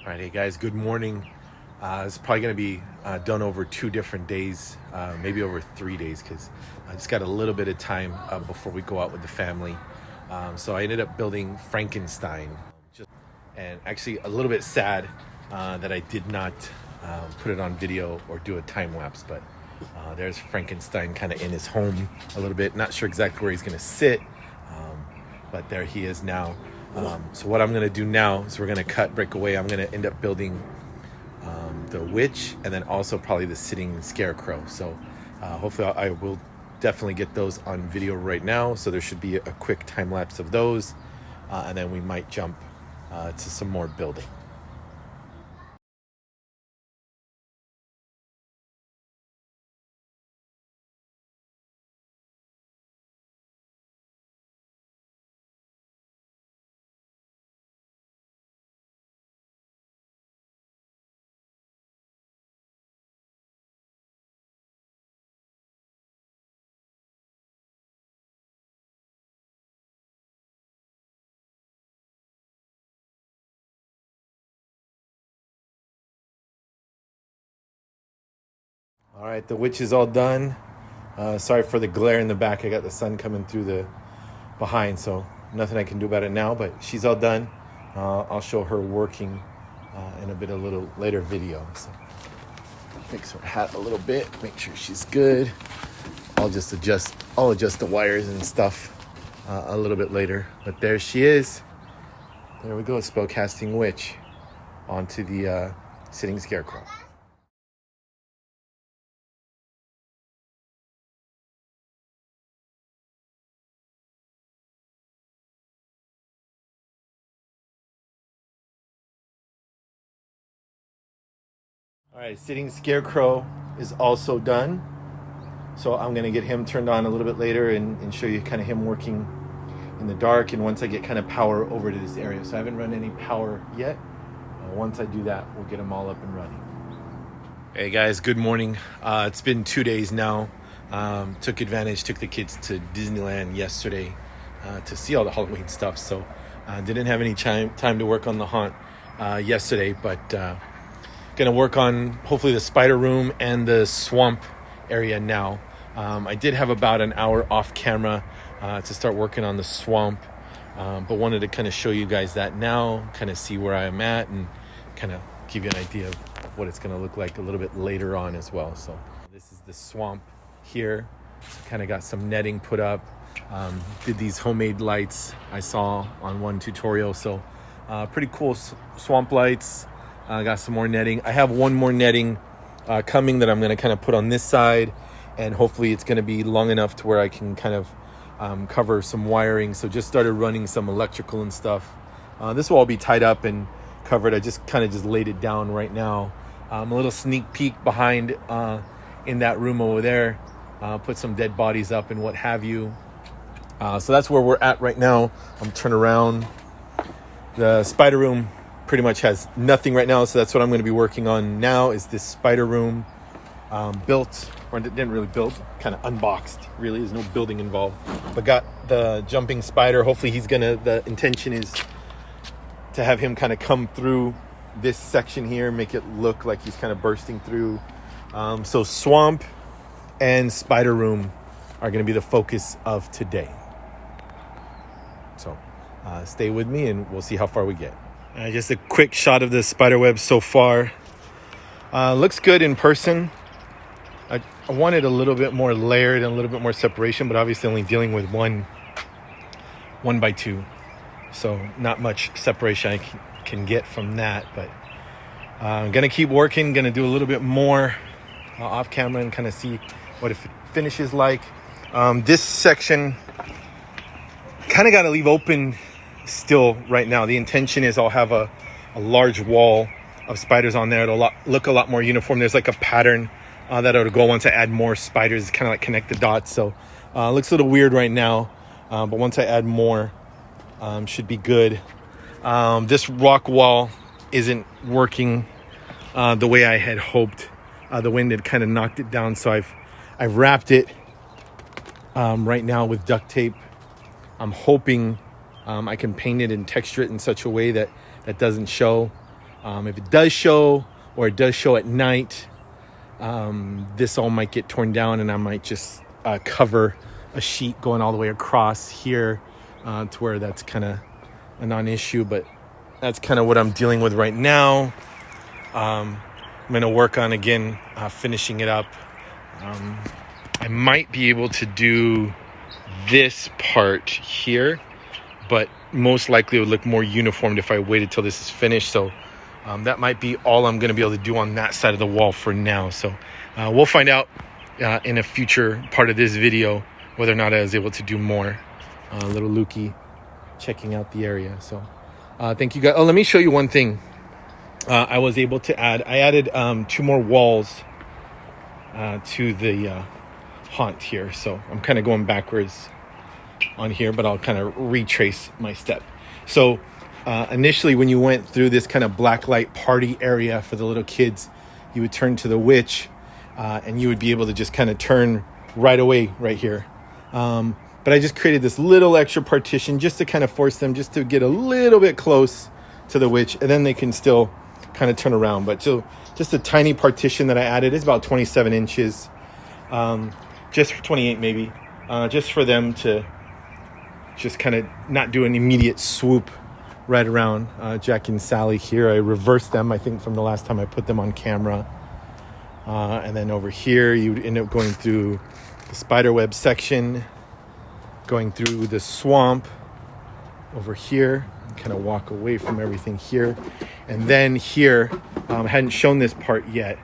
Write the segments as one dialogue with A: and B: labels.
A: All right, hey guys, good morning. It's probably going to be done over 2 different days, maybe over 3 days, because I just got a little bit of time before we go out with the family. So I ended up building Frankenstein, and actually a little bit sad that I did not put it on video or do a time lapse, but there's Frankenstein kind of in his home a little bit. Not sure exactly where he's going to sit, but there he is now. So what I'm going to do now is we're going to break away. I'm going to end up building the witch and then also probably the sitting scarecrow. So hopefully I will definitely get those on video right now. So there should be a quick time lapse of those. And then we might jump to some more building. All right, the witch is all done. Sorry for the glare in the back. I got the sun coming through the behind, so nothing I can do about it now, but she's all done. I'll show her working in a little later video. So fix her hat a little bit, make sure she's good. I'll adjust the wires and stuff a little bit later. But there she is. There we go, spellcasting witch onto the sitting scarecrow. All right, sitting scarecrow is also done. So I'm gonna get him turned on a little bit later and show you kind of him working in the dark, and once I get kind of power over to this area. So I haven't run any power yet. Once I do that, we'll get them all up and running. Hey guys, good morning. It's been 2 days now. Took the kids to Disneyland yesterday to see all the Halloween stuff. So didn't have any time to work on the haunt yesterday, but gonna work on hopefully the spider room and the swamp area now. I did have about an hour off camera to start working on the swamp, but wanted to kind of show you guys that now, kind of see where I'm at and kind of give you an idea of what it's going to look like a little bit later on as well. So this is the swamp here. Kind of got some netting put up. Did these homemade lights I saw on one tutorial. So pretty cool swamp lights. Got some more netting. I have one more netting coming that I'm going to kind of put on this side, and hopefully it's going to be long enough to where I can kind of cover some wiring. So just started running some electrical and stuff. This will all be tied up and covered. I just laid it down right now. A little sneak peek behind in that room over there. Put some dead bodies up and what have you. So that's where we're at right now. I'm turning around. The spider room pretty much has nothing right now, so that's what I'm going to be working on now, is this spider room. Built, or didn't really build, kind of unboxed. Really, there's no building involved, but got the jumping spider. Hopefully the intention is to have him kind of come through this section here, make it look like he's kind of bursting through. So swamp and spider room are going to be the focus of today. So stay with me and we'll see how far we get. Just a quick shot of the spider web so far. Looks good in person. I wanted a little bit more layered and a little bit more separation, but obviously only dealing with one by 2. So not much separation I can get from that, but I'm going to keep working, going to do a little bit more off camera and kind of see what it finishes like. This section kind of got to leave open still right now. The intention is I'll have a large wall of spiders on there. It'll look a lot more uniform. There's like a pattern that it'll go once I add more spiders, kind of like connect the dots. So looks a little weird right now, but once I add more, should be good. This rock wall isn't working the way I had hoped. The wind had kind of knocked it down, so I've wrapped it right now with duct tape. I'm hoping I can paint it and texture it in such a way that doesn't show. If it does show, or it does show at night, this all might get torn down, and I might just cover a sheet going all the way across here to where that's kind of a non-issue. But that's kind of what I'm dealing with right now. I'm going to work on, again, finishing it up. I might be able to do this part here, but most likely it would look more uniformed if I waited till this is finished. So that might be all I'm going to be able to do on that side of the wall for now. So we'll find out in a future part of this video whether or not I was able to do more. Little Lukey checking out the area. So thank you guys. Oh, let me show you one thing. I was able to added 2 more walls to the haunt here. So I'm kind of going backwards on here, but I'll kind of retrace my step. So initially, when you went through this kind of blacklight party area for the little kids, you would turn to the witch, and you would be able to just kind of turn right away right here. But I just created this little extra partition just to kind of force them just to get a little bit close to the witch, and then they can still kind of turn around. But so just a tiny partition that I added. It's about 27 inches, just for 28 maybe, just for them to just kind of not do an immediate swoop right around Jack and Sally here. I reversed them, I think, from the last time I put them on camera. And then over here, you would end up going through the spiderweb section, going through the swamp over here, kind of walk away from everything here. And then here, I hadn't shown this part yet,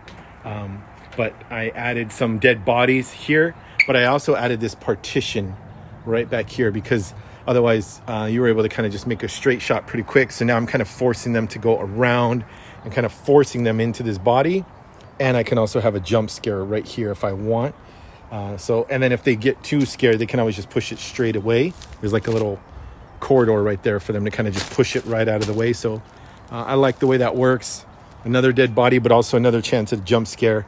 A: but I added some dead bodies here, but I also added this partition right back here because otherwise you were able to kind of just make a straight shot pretty quick. So now I'm kind of forcing them to go around and kind of forcing them into this body. And I can also have a jump scare right here if I want. And then if they get too scared, they can always just push it straight away. There's like a little corridor right there for them to kind of just push it right out of the way. So I like the way that works. Another dead body, but also another chance at a jump scare.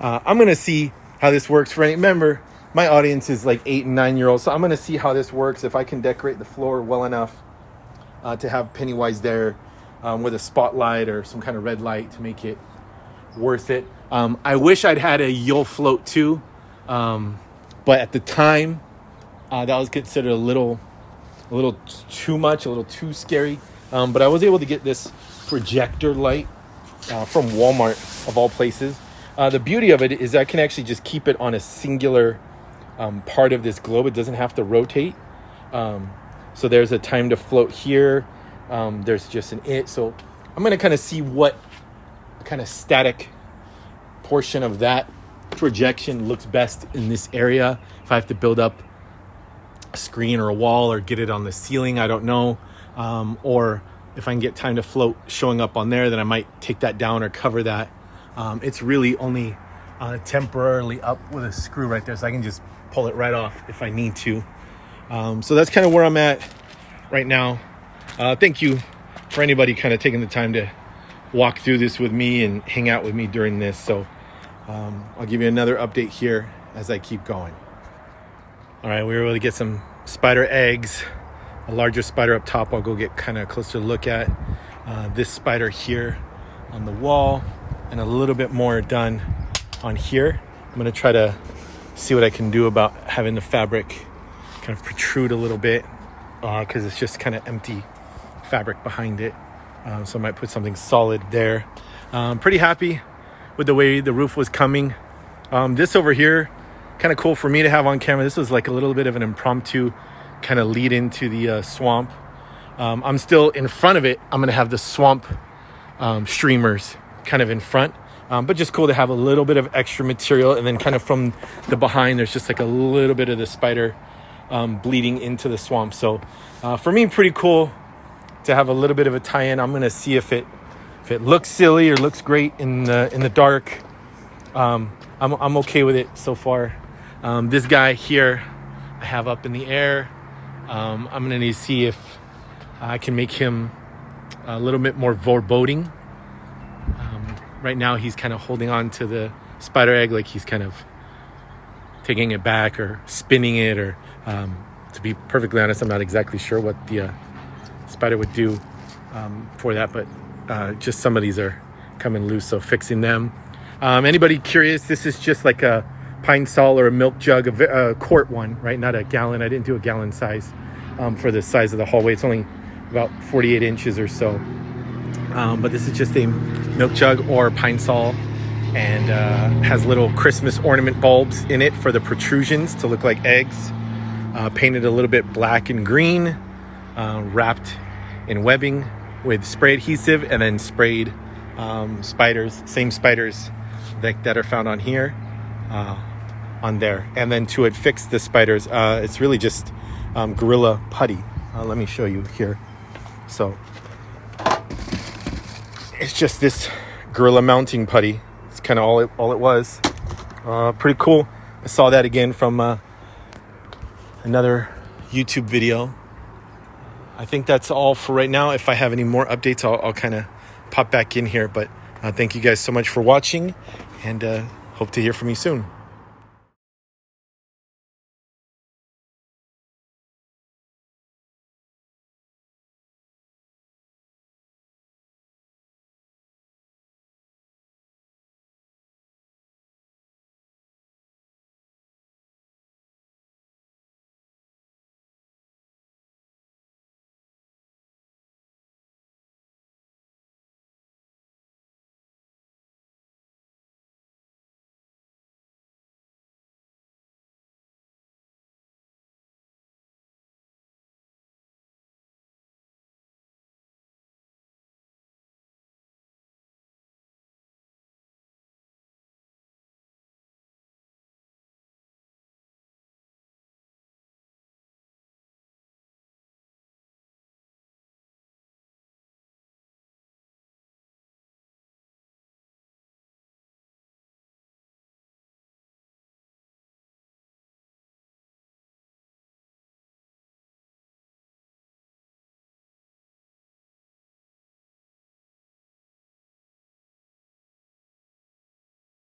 A: I'm going to see how this works for any member. My audience is like 8 and 9 year olds. So I'm going to see how this works. If I can decorate the floor well enough to have Pennywise there with a spotlight or some kind of red light to make it worth it. I wish I'd had a You'll Float too. But at the time, that was considered a little too much, a little too scary. But I was able to get this projector light from Walmart, of all places. The beauty of it is I can actually just keep it on a singular part of this globe. It doesn't have to rotate. So there's a time to float here. There's just an it. So I'm going to kind of see what kind of static portion of that projection looks best in this area. If I have to build up a screen or a wall or get it on the ceiling, I don't know. Or if I can get time to float showing up on there, then I might take that down or cover that. It's really only temporarily up with a screw right there, so I can just pull it right off if I need to. So that's kind of where I'm at right now. Thank you for anybody kind of taking the time to walk through this with me and hang out with me during this. So I'll give you another update here as I keep going. All right, we were able to get some spider eggs. A larger spider up top I'll go get kind of a closer look at. This spider here on the wall, and a little bit more done on here. I'm going to try to see what I can do about having the fabric kind of protrude a little bit because it's just kind of empty fabric behind it. So I might put something solid there. Pretty happy with the way the roof was coming. This over here, kind of cool for me to have on camera. This was like a little bit of an impromptu kind of lead into the swamp. I'm still in front of it. I'm going to have the swamp streamers kind of in front. But just cool to have a little bit of extra material. And then kind of from the behind, there's just like a little bit of the spider bleeding into the swamp. So for me, pretty cool to have a little bit of a tie-in. I'm going to see if it looks silly or looks great in the dark. I'm okay with it so far. This guy here I have up in the air. I'm going to need to see if I can make him a little bit more foreboding. Right now he's kind of holding on to the spider egg like he's kind of taking it back or spinning it, or to be perfectly honest, I'm not exactly sure what the spider would do for that, but just some of these are coming loose, so fixing them. Anybody curious, this is just like a pine sol or a milk jug, a quart one, right? Not a gallon. I didn't do a gallon size for the size of the hallway. It's only about 48 inches or so. But this is just a milk jug or pine sol, and has little Christmas ornament bulbs in it for the protrusions to look like eggs. Painted a little bit black and green, wrapped in webbing with spray adhesive, and then sprayed spiders, same spiders that are found on here, on there. And then to affix the spiders, it's really just Gorilla putty. Let me show you here. So it's just this Gorilla mounting putty. It's kind of all it was. Pretty cool. I saw that again from another YouTube video. I think that's all for right now. If I have any more updates, I'll kind of pop back in here. But thank you guys so much for watching, and hope to hear from you soon.